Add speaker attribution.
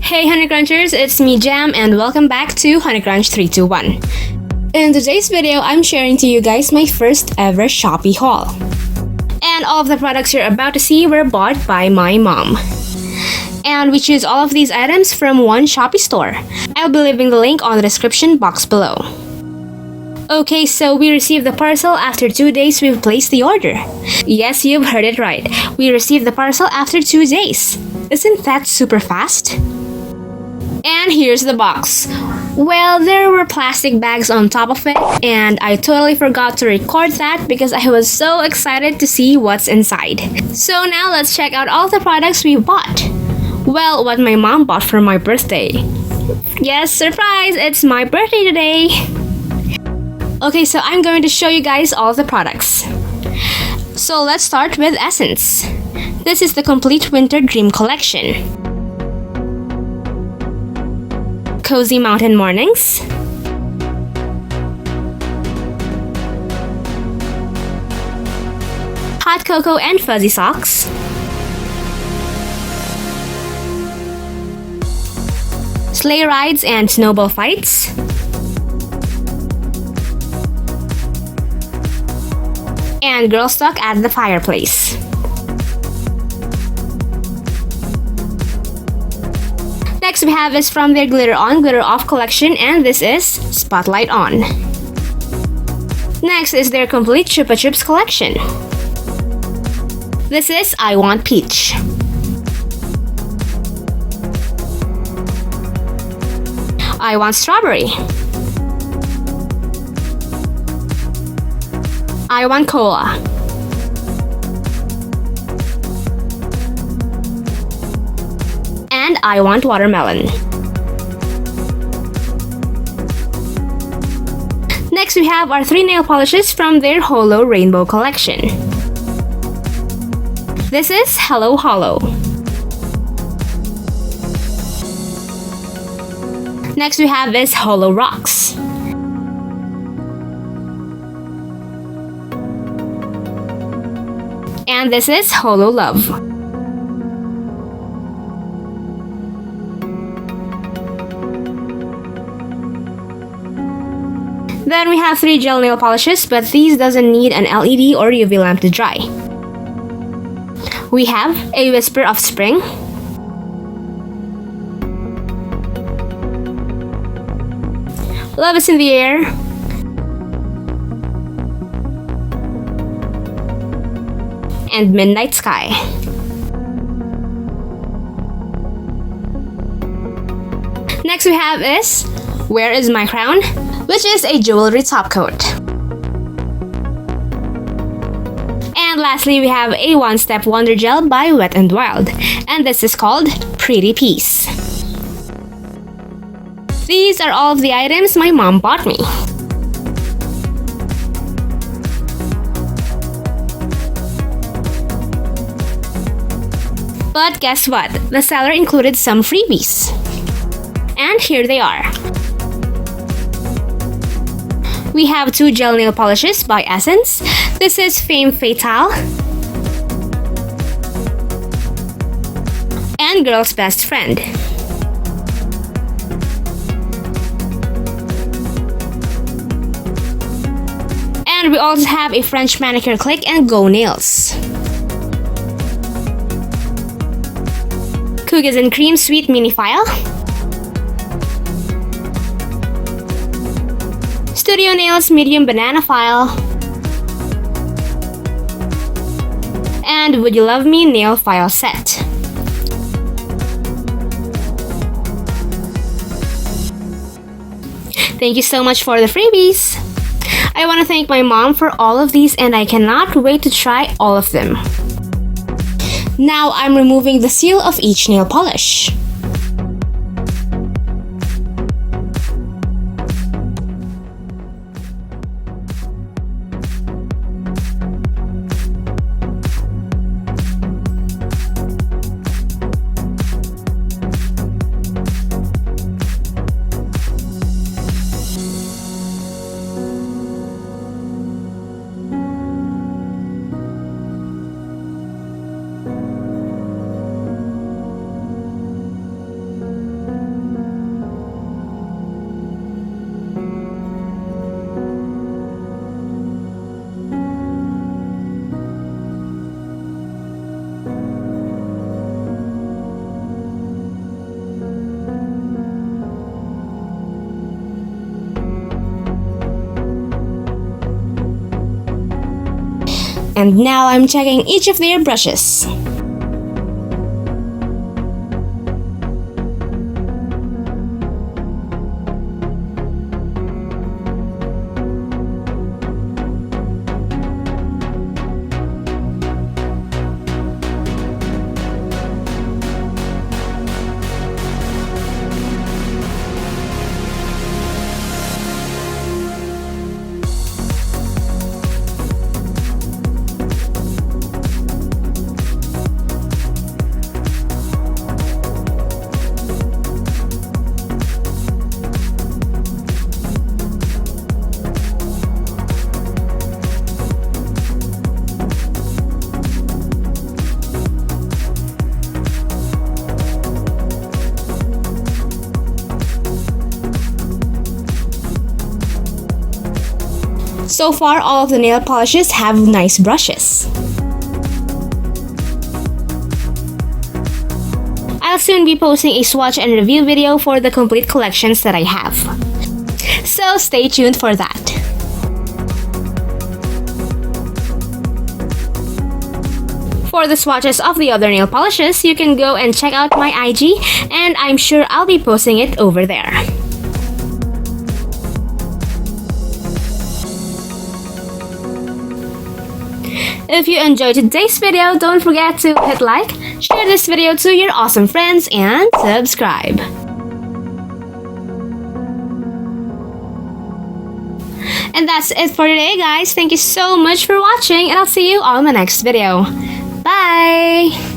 Speaker 1: Hey honeycrunchers, it's me Jham and welcome back to honeycrunch321. In today's video, I'm sharing to you guys my first ever Shopee haul. And all of the products you're about to see were bought by my mom. And we choose all of these items from one Shopee store. I'll be leaving the link on the description box below. Okay, so we received the parcel after 2 days we've placed the order. Yes, you've heard it right. We received the parcel after 2 days. Isn't that super fast? And here's the box. Well, there were plastic bags on top of it, and I totally forgot to record that because I was so excited to see what's inside. So now let's check out all the products we bought. Well, what my mom bought for my birthday. Yes, surprise! It's my birthday today! Okay, so I'm going to show you guys all the products. So let's start with Essence. This is the Complete Winter Dream Collection. Cozy Mountain Mornings. Hot Cocoa and Fuzzy Socks. Sleigh Rides and Snowball Fights. And Girl Stuck at the Fireplace. Next we have is from their Glitter On, Glitter Off collection, and this is Spotlight On. Next is their complete Superchips collection. This is I Want Peach. I Want Strawberry. I Want Cola. And I Want Watermelon. Next we have our 3 nail polishes from their Holo Rainbow collection. This is Hello Hollow. Next we have is Holo Rocks. And this is Holo Love. Then we have 3 gel nail polishes, but these doesn't need an LED or UV lamp to dry. We have A Whisper of Spring, Love is in the Air, and Midnight Sky. Next we have is Where Is My Crown, which is a jewelry top coat. And lastly, we have a One Step Wonder Gel by Wet n Wild, and this is called Pretty Peace. These are all of the items my mom bought me. But guess what? The seller included some freebies. And here they are. We have 2 gel nail polishes by Essence. This is Femme Fatale and Girl's Best Friend. And we also have a French Manicure Click and Go Nails. Cookies and Cream Sweet Mini File. Studio Nails Medium Banana File. And Would You Love Me Nail File Set. Thank you so much for the freebies. I want to thank my mom for all of these and I cannot wait to try all of them. Now I'm removing the seal of each nail polish. And now I'm checking each of their brushes. So far, all of the nail polishes have nice brushes. I'll soon be posting a swatch and review video for the complete collections that I have. So stay tuned for that. For the swatches of the other nail polishes, you can go and check out my IG, and I'm sure I'll be posting it over there. If you enjoyed today's video, don't forget to hit like, share this video to your awesome friends, and subscribe. And that's it for today, guys. Thank you so much for watching, and I'll see you on the next video. Bye!